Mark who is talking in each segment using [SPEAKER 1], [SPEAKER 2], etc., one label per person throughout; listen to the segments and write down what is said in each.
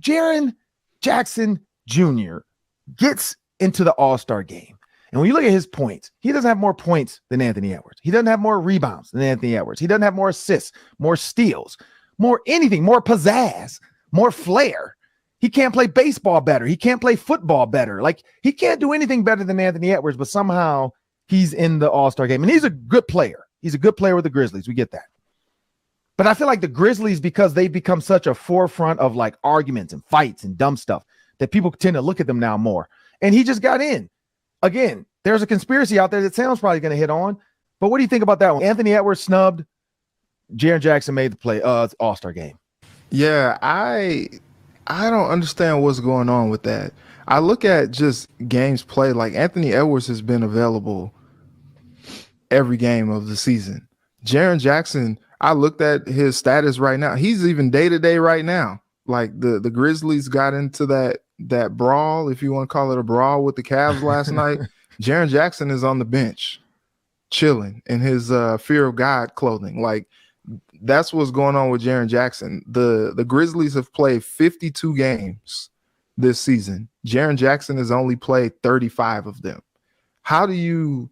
[SPEAKER 1] Jaren Jackson Jr. gets into the All-Star game. And when you look at his points, he doesn't have more points than Anthony Edwards. He doesn't have more rebounds than Anthony Edwards. He doesn't have more assists, more steals, more anything, more pizzazz, more flair. He can't play baseball better. He can't play football better. Like, he can't do anything better than Anthony Edwards, but somehow he's in the All-Star game. And he's a good player. He's a good player with the Grizzlies. We get that. But I feel like the Grizzlies, because they've become such a forefront of like arguments and fights and dumb stuff, that people tend to look at them now more. And he just got in. Again, there's a conspiracy out there that Sam's probably going to hit on. But what do you think about that one? Anthony Edwards snubbed. Jaren Jackson made the play All-Star game.
[SPEAKER 2] Yeah, I don't understand what's going on with that. I look at just games played. Like, Anthony Edwards has been available every game of the season. Jaren Jackson, I looked at his status right now. He's even day-to-day right now. Like, the Grizzlies got into that brawl, if you want to call it a brawl, with the Cavs last night. Jaren Jackson is on the bench chilling in his Fear of God clothing. Like, that's what's going on with Jaren Jackson. The Grizzlies have played 52 games this season. Jaren Jackson has only played 35 of them. How do you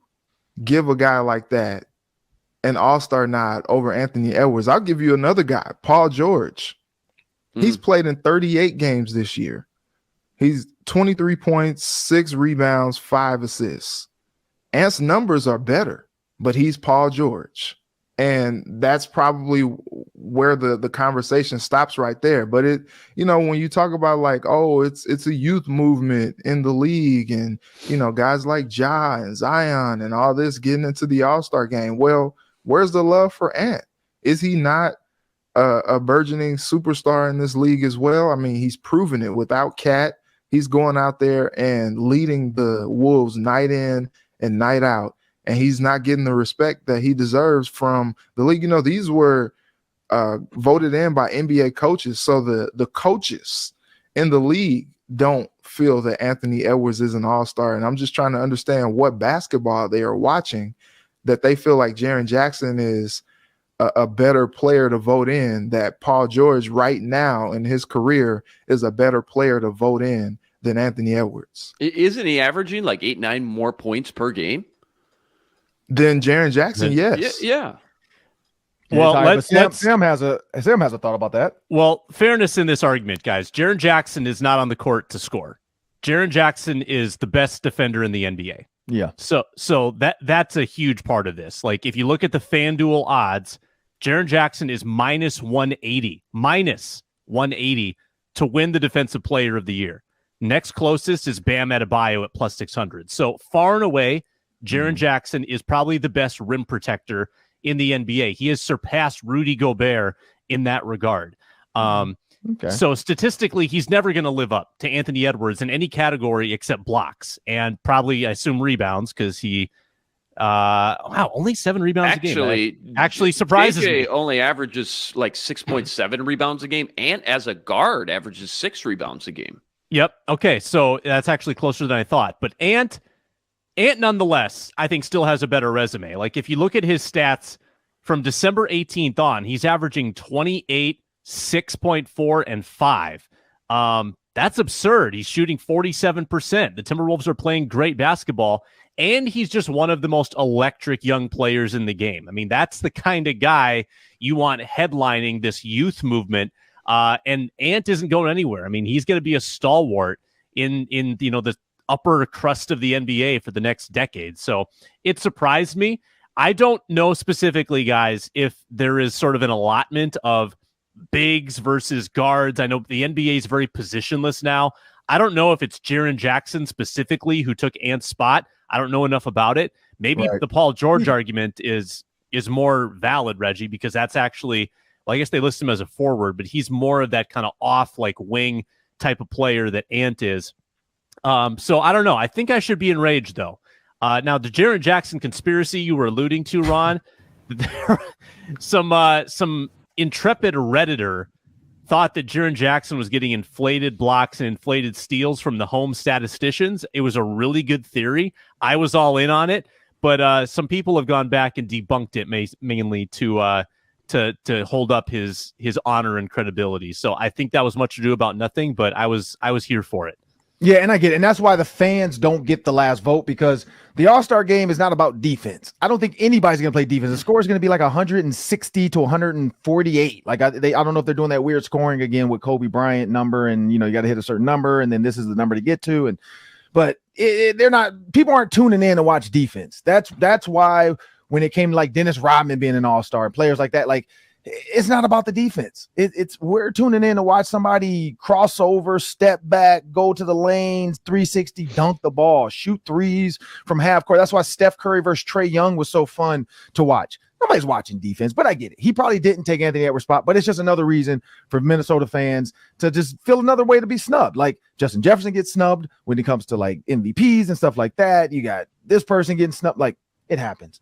[SPEAKER 2] give a guy like that an all-star nod over Anthony Edwards? I'll give you another guy, Paul George. He's played in 38 games this year. He's 23 points, 6 rebounds, 5 assists. Ant's numbers are better, but he's Paul George. And that's probably where the conversation stops right there. But it, you know, when you talk about like, oh, it's a youth movement in the league, and, you know, guys like Ja and Zion and all this getting into the All-Star game. Well, where's the love for Ant? Is he not a burgeoning superstar in this league as well? I mean, he's proven it. Without Cat, he's going out there and leading the Wolves night in and night out. And he's not getting the respect that he deserves from the league. You know, these were voted in by NBA coaches. So the coaches in the league don't feel that Anthony Edwards is an all-star. And I'm just trying to understand what basketball they are watching that they feel like Jaren Jackson is a better player to vote in, that Paul George right now in his career is a better player to vote in than Anthony Edwards.
[SPEAKER 3] Isn't he averaging like 8-9 more points per game
[SPEAKER 2] than Jaren Jackson? Yes.
[SPEAKER 3] Yeah.
[SPEAKER 1] Well, Sam has a thought about that.
[SPEAKER 4] Well, fairness in this argument, guys. Jaren Jackson is not on the court to score. Jaren Jackson is the best defender in the NBA.
[SPEAKER 1] Yeah.
[SPEAKER 4] So that's a huge part of this. Like, if you look at the FanDuel odds, Jaren Jackson is minus 180 to win the Defensive Player of the Year. Next closest is Bam Adebayo at plus 600. So far and away, Jaren Jackson is probably the best rim protector in the NBA. He has surpassed Rudy Gobert in that regard.
[SPEAKER 1] Okay.
[SPEAKER 4] So statistically, he's never going to live up to Anthony Edwards in any category except blocks and probably, I assume, rebounds, because he only 7 rebounds a game. Actually surprises me.
[SPEAKER 3] Only averages like 6.7 rebounds a game, and as a guard averages 6 rebounds a game.
[SPEAKER 4] Yep. Okay, so that's actually closer than I thought. But Ant nonetheless, I think, still has a better resume. Like, if you look at his stats from December 18th on, he's averaging 28, 6.4, and 5. That's absurd. He's shooting 47%. The Timberwolves are playing great basketball, and he's just one of the most electric young players in the game. I mean, that's the kind of guy you want headlining this youth movement. And Ant isn't going anywhere. I mean, he's going to be a stalwart in the upper crust of the NBA for the next decade. So it surprised me. I don't know specifically, guys, if there is sort of an allotment of bigs versus guards. I know the NBA is very positionless now. I don't know if it's Jaren Jackson specifically who took Ant's spot. I don't know enough about it. Maybe the Paul George argument is more valid, Reggie, because that's actually, well, I guess they list him as a forward, but he's more of that kind of off, like, wing type of player that Ant is. So I don't know. I think I should be enraged, though. Now, the Jaren Jackson conspiracy you were alluding to, Ron, there some intrepid Redditor thought that Jaren Jackson was getting inflated blocks and inflated steals from the home statisticians. It was a really good theory. I was all in on it, but some people have gone back and debunked it mainly to to hold up his honor and credibility. So I think that was much ado about nothing, but I was here for it.
[SPEAKER 1] Yeah, and I get it. And that's why the fans don't get the last vote, because the All-Star game is not about defense. I don't think anybody's going to play defense. The score is going to be like 160 to 148. Like I don't know if they're doing that weird scoring again with Kobe Bryant number, and you got to hit a certain number, and then this is the number to get to. But they're not. People aren't tuning in to watch defense. That's why when it came to like Dennis Rodman being an All-Star and players like that, like, it's not about the defense. It's we're tuning in to watch somebody cross over, step back, go to the lanes, 360, dunk the ball, shoot threes from half court. That's why Steph Curry versus Trae Young was so fun to watch. Nobody's watching defense, but I get it. He probably didn't take Anthony Edwards' spot, but it's just another reason for Minnesota fans to just feel another way to be snubbed. Like Justin Jefferson gets snubbed when it comes to like MVPs and stuff like that. You got this person getting snubbed. Like, it happens.